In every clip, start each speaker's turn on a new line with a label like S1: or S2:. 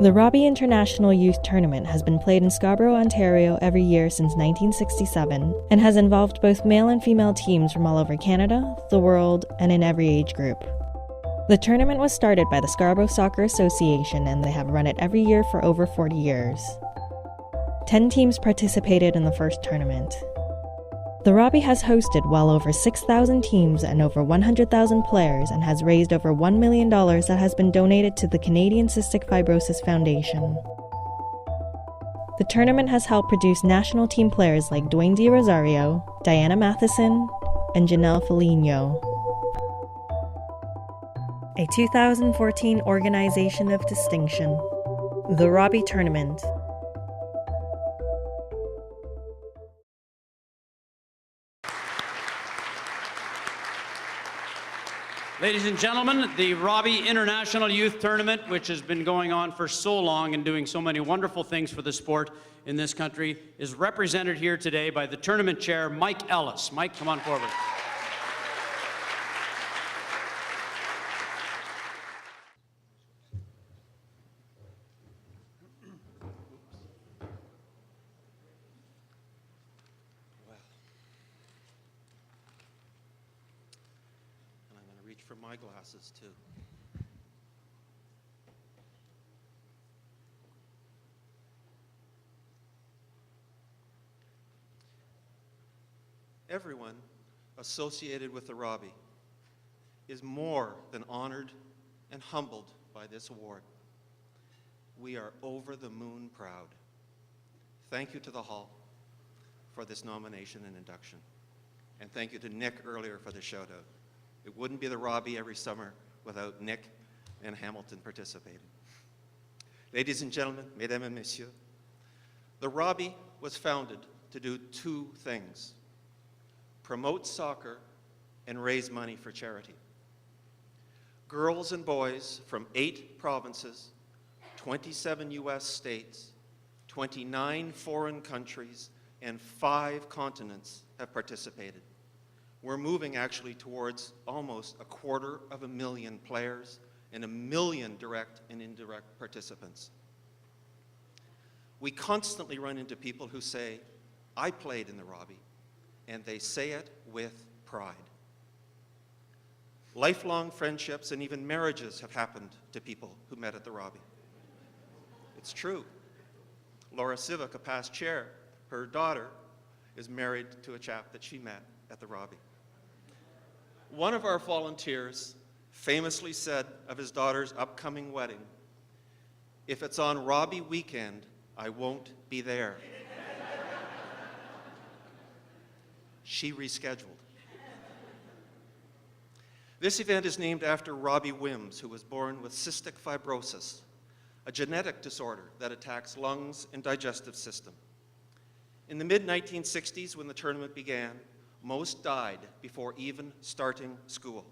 S1: The Robbie International Youth Tournament has been played in Scarborough, Ontario every year since 1967 and has involved both male and female teams from all over Canada, the world, and in every age group. The tournament was started by the Scarborough Soccer Association and they have run it every year for over 40 years. 10 teams participated in the first tournament. The Robbie has hosted well over 6,000 teams and over 100,000 players and has raised over $1 million that has been donated to the Canadian Cystic Fibrosis Foundation. The tournament has helped produce national team players like Dwayne D. Rosario, Diana Matheson, and Janelle Foligno. A 2014 Organization of Distinction, the Robbie Tournament.
S2: Ladies and gentlemen, the Robbie International Youth Tournament, which has been going on for so long and doing so many wonderful things for the sport in this country, is represented here today by the tournament chair, Mike Ellis. Mike, come on forward.
S3: For my glasses too. Everyone associated with the Robbie is more than honored and humbled by this award. We are over the moon proud. Thank you to the Hall for this nomination and induction. And thank you to Nick earlier for the shout out. It wouldn't be the Robbie every summer without Nick and Hamilton participating. Ladies and gentlemen, mesdames et messieurs, the Robbie was founded to do two things: promote soccer and raise money for charity. Girls and boys from 8 provinces, 27 US states, 29 foreign countries, and 5 continents have participated. We're moving actually towards almost 250,000 players and 1 million direct and indirect participants. We constantly run into people who say, I played in the Robbie, and they say it with pride. Lifelong friendships and even marriages have happened to people who met at the Robbie. It's true. Laura Civic, a past chair, her daughter is married to a chap that she met at the Robbie. One of our volunteers famously said of his daughter's upcoming wedding, "If it's on Robbie weekend, I won't be there." She rescheduled. This event is named after Robbie Wims, who was born with cystic fibrosis, a genetic disorder that attacks lungs and digestive system. In the mid-1960s, when the tournament began, most died before even starting school.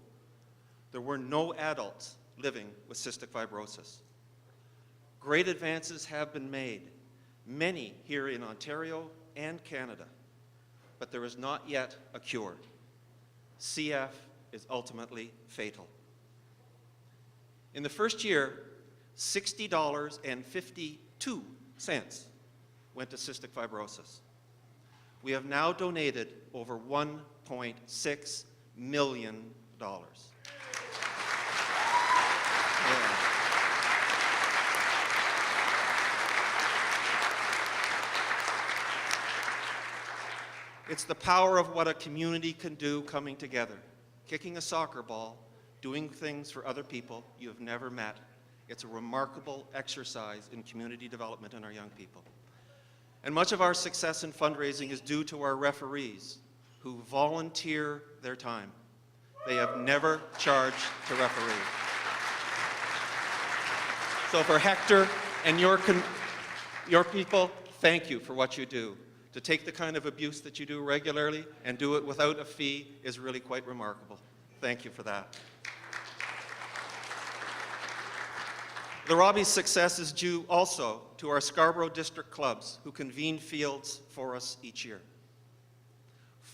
S3: There were no adults living with cystic fibrosis. Great advances have been made, many here in Ontario and Canada, but there is not yet a cure. CF is ultimately fatal. In the first year, $60.52 went to cystic fibrosis. We have now donated over $1.6 million. Yeah. It's the power of what a community can do coming together, kicking a soccer ball, doing things for other people you have never met. It's a remarkable exercise in community development in our young people. And much of our success in fundraising is due to our referees who volunteer their time. They have never charged to referee. So for Hector and your people, thank you for what you do. To take the kind of abuse that you do regularly and do it without a fee is really quite remarkable. Thank you for that. The Robbie's success is due also to our Scarborough District clubs who convene fields for us each year.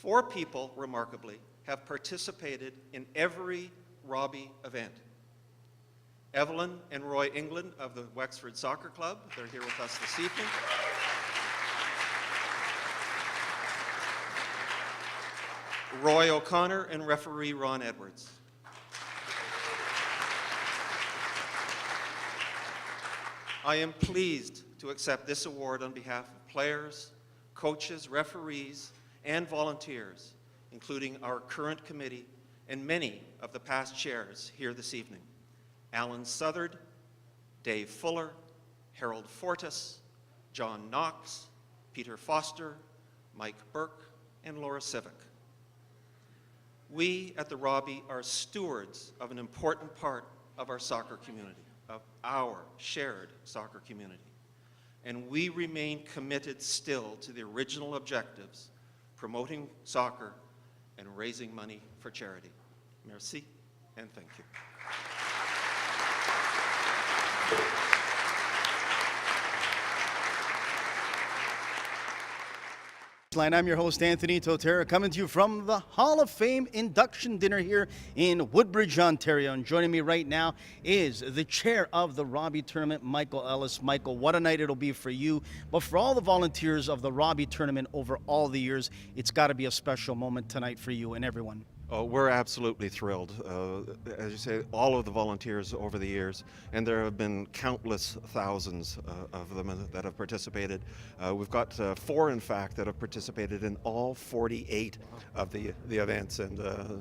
S3: 4 people, remarkably, have participated in every Robbie event. Evelyn and Roy England of the Wexford Soccer Club, they're here with us this evening. Roy O'Connor and referee Ron Edwards. I am pleased to accept this award on behalf of players, coaches, referees, and volunteers, including our current committee and many of the past chairs here this evening. Alan Southard, Dave Fuller, Harold Fortis, John Knox, Peter Foster, Mike Burke, and Laura Civic. We at the Robbie are stewards of an important part of our soccer community, of our shared soccer community. And we remain committed still to the original objectives, promoting soccer and raising money for charity. Merci, and thank you.
S4: I'm your host, Anthony Totera, coming to you from the Hall of Fame induction dinner here in Woodbridge, Ontario. And joining me right now is the chair of the Robbie tournament, Michael Ellis. Michael, what a night it'll be for you, but for all the volunteers of the Robbie tournament over all the years, it's got to be a special moment tonight for you and everyone.
S3: Oh, we're absolutely thrilled. As you say, all of the volunteers over the years, and there have been countless thousands of them that have participated. We've got 4, in fact, that have participated in all 48 of the events, and a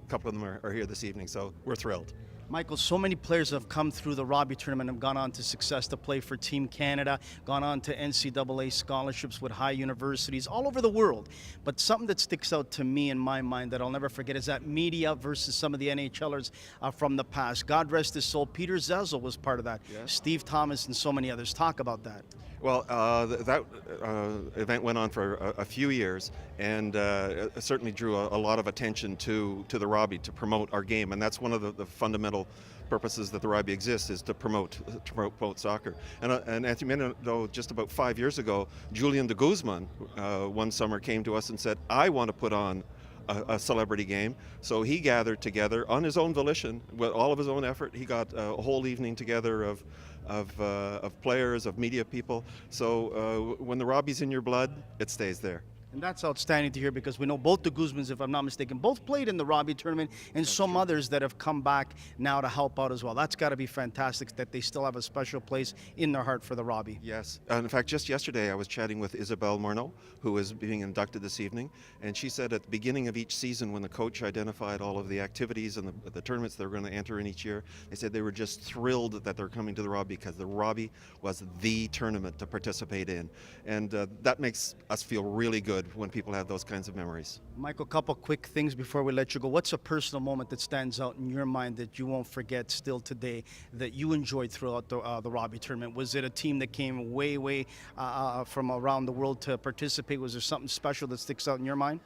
S3: couple of them are here this evening, so we're thrilled.
S4: Michael, so many players have come through the Robbie tournament and have gone on to success to play for Team Canada, gone on to NCAA scholarships with high universities all over the world. But something that sticks out to me in my mind that I'll never forget is that media versus some of the NHLers from the past. God rest his soul, Peter Zezel was part of that. Yes. Steve Thomas and so many others. Talk about that.
S3: Well, that event went on for a few years, and it certainly drew a lot of attention to the Robbie to promote our game, and that's one of the fundamental purposes that the Robbie exists, is to promote soccer. And as you may know, just about 5 years ago, Julian de Guzman one summer came to us and said, I want to put on a celebrity game. So he gathered together on his own volition, with all of his own effort. He got a whole evening together of players, of media people. So when the Robbie's in your blood, it stays there.
S4: And that's outstanding to hear, because we know both the Guzmans, if I'm not mistaken, both played in the Robbie tournament, and that's some true. Others that have come back now to help out as well. That's got to be fantastic that they still have a special place in their heart for the Robbie.
S3: Yes. In fact, just yesterday I was chatting with Isabelle Morneau, who is being inducted this evening, and she said at the beginning of each season, when the coach identified all of the activities and the tournaments they were going to enter in each year, they said they were just thrilled that they're coming to the Robbie, because the Robbie was the tournament to participate in. And that makes us feel really good when people have those kinds of memories.
S4: Michael, a couple quick things before we let you go. What's a personal moment that stands out in your mind that you won't forget still today, that you enjoyed throughout the Robbie tournament? Was it a team that came way from around the world to participate? Was there something special that sticks out in your mind?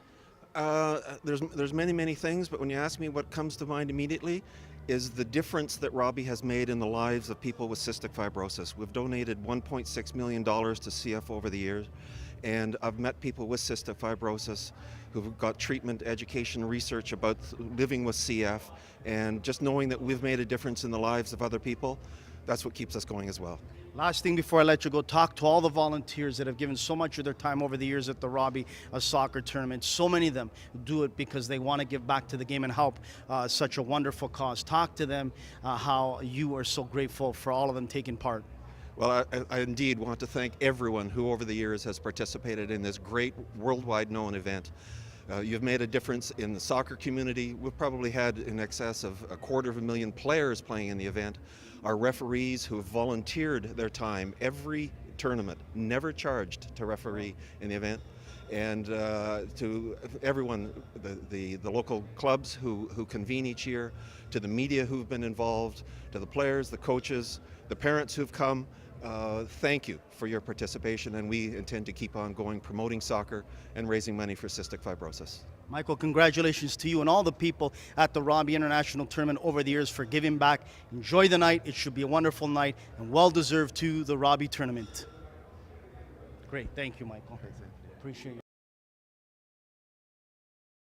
S3: There's many things, but when you ask me what comes to mind immediately, is the difference that Robbie has made in the lives of people with cystic fibrosis. We've donated $1.6 million to CF over the years, and I've met people with cystic fibrosis who've got treatment, education, research about living with CF, and just knowing that we've made a difference in the lives of other people, that's what keeps us going as well.
S4: Last thing before I let you go, talk to all the volunteers that have given so much of their time over the years at the Robbie soccer tournament. So many of them do it because they want to give back to the game and help such a wonderful cause. Talk to them how you are so grateful for all of them taking part.
S3: Well, I indeed want to thank everyone who over the years has participated in this great worldwide known event. You've made a difference in the soccer community. We've probably had in excess of 250,000 players playing in the event. Our referees who have volunteered their time every tournament, never charged to referee in the event. And to everyone, the local clubs who convene each year, to the media who've been involved, to the players, the coaches, the parents who've come, thank you for your participation, and we intend to keep on going, promoting soccer and raising money for cystic fibrosis.
S4: Michael, congratulations to you and all the people at the Robbie International Tournament over the years for giving back. Enjoy the night. It should be a wonderful night, and well-deserved to the Robbie Tournament. Great. Thank you, Michael. Appreciate you.